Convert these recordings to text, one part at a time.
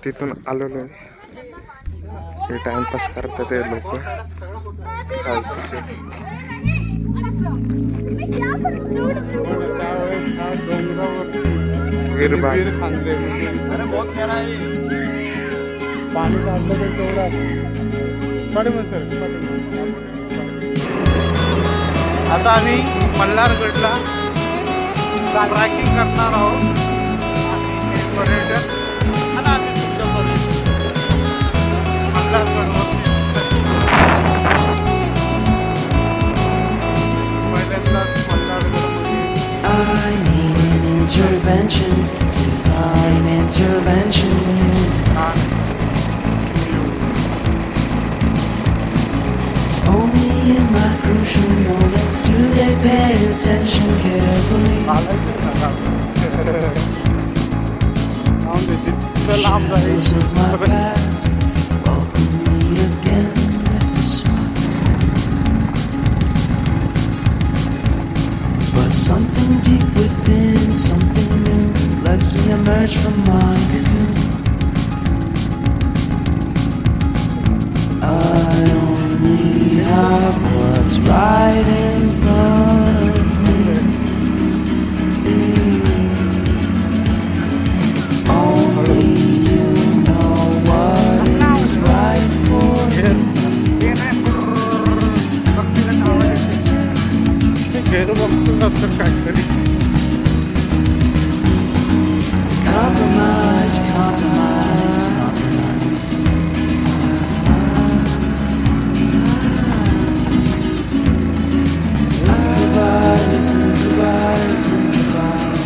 तिथून आलेलो आहे. हे टाइमपास करतात ते लोक. पाणी काढलं तर तेवढं पाठीमध्ये सर आता आम्ही मल्हारगडला ट्रॅकिंग करणार आहोत आणि हे पर्यटन आणि आम्ही सुद्धा मल्हारगडवरती पहिल्यांदाच मल्हारगडमध्ये intervention, divine intervention. Only in my crucial moments do they pay attention carefully. Shadows of my past welcome me again with a smile. But something deep within, something new, lets me emerge from my cocoon. I only have what's right in front of me. Only you know what is right for me. Compromise, compromise, compromise. Improvise, improvise, improvise.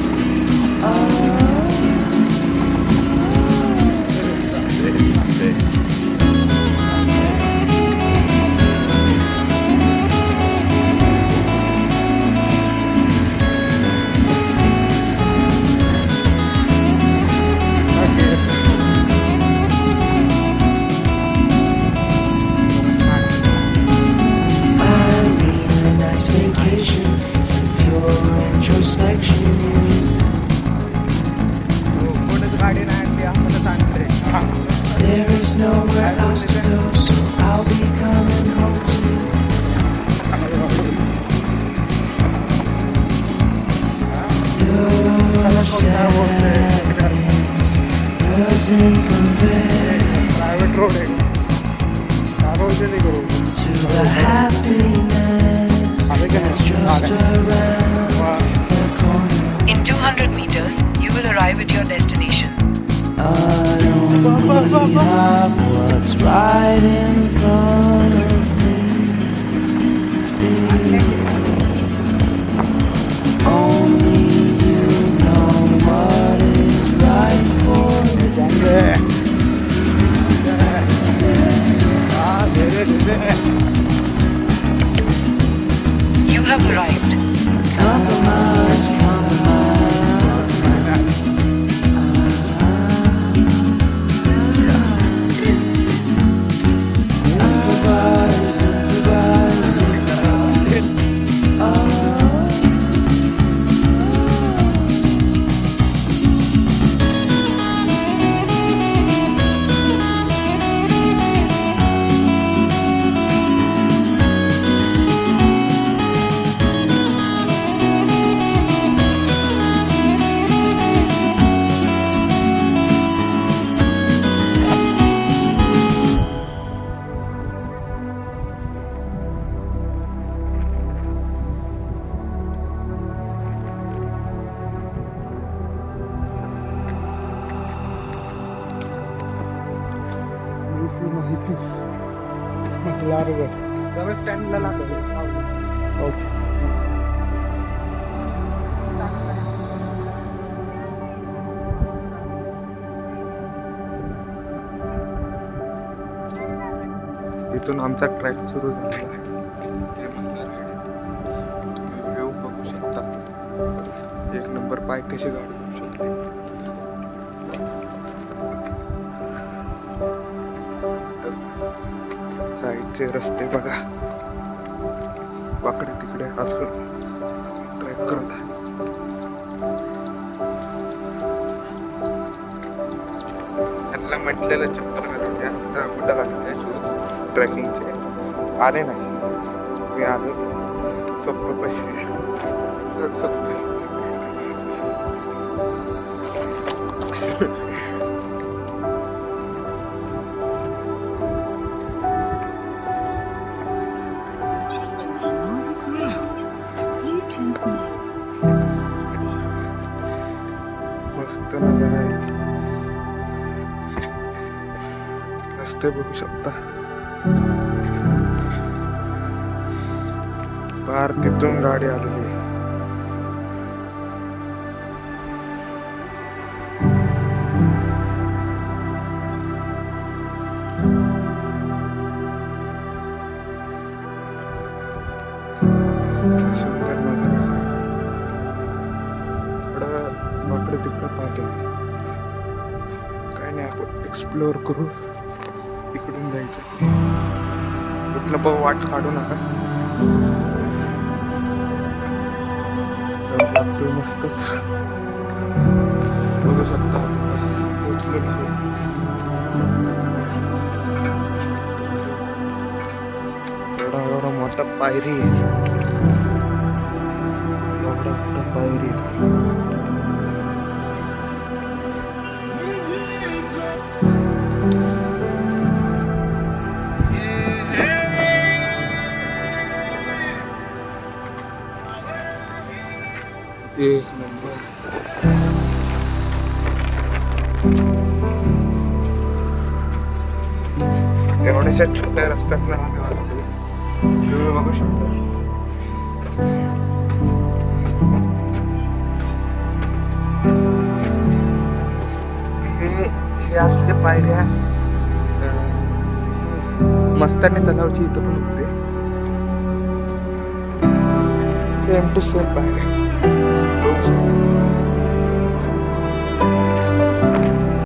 Vacation, pure introspection. There is nowhere else to go, so I'll be coming home to you. Your sadness doesn't compare to the happiness that's just around the corner. In 200 meters, you will arrive at your destination. I only have what's right in front of me. Only you know what is right for me. You have arrived. Compromise, compromise, compromise. Improvise, improvise, improvise. माहिती मल्हारगड स्टँडला लागतो. Okay इथून आमचा track सुरू झालेला आहे. हे मल्हारगड आहे. तुम्ही व्ह्यू बघू शकता. एक नंबर पायथ्याशी गाडी होऊ शकते. साईडचे रस्ते बघा, वाकडे तिकडे असं ट्रॅक करत आहे. त्यांना म्हटलेलं चप्पल घालून घ्या, कुठं घालून घ्या शूज ट्रेकिंगचे. आले नाही, मी आलो सोप्प पैसे सोप्प. मस्त नजारा आहे, रस्ते बघू शकता. पार तिथून गाडी आलेली आहे. मस्त सुंदर नजारा. इकडं तिकडं पाहिजे काय नाही, आपण एक्सप्लोअर करू. इकडून जायचं, कुठलं पण वाट काढू नका. लागतोय मस्तच, बघू शकता. एवढा मोठा पायरी आहे, एवढा मोठा पायरी आहे. एक नंबर. एवढ्याशा छोट्या रस्त्यात आम्ही आलो, तुम्ही बघू शकता. हे असले पायऱ्या मस्तानी तलावची इथं पण होते. सेम टू सेम पायऱ्या.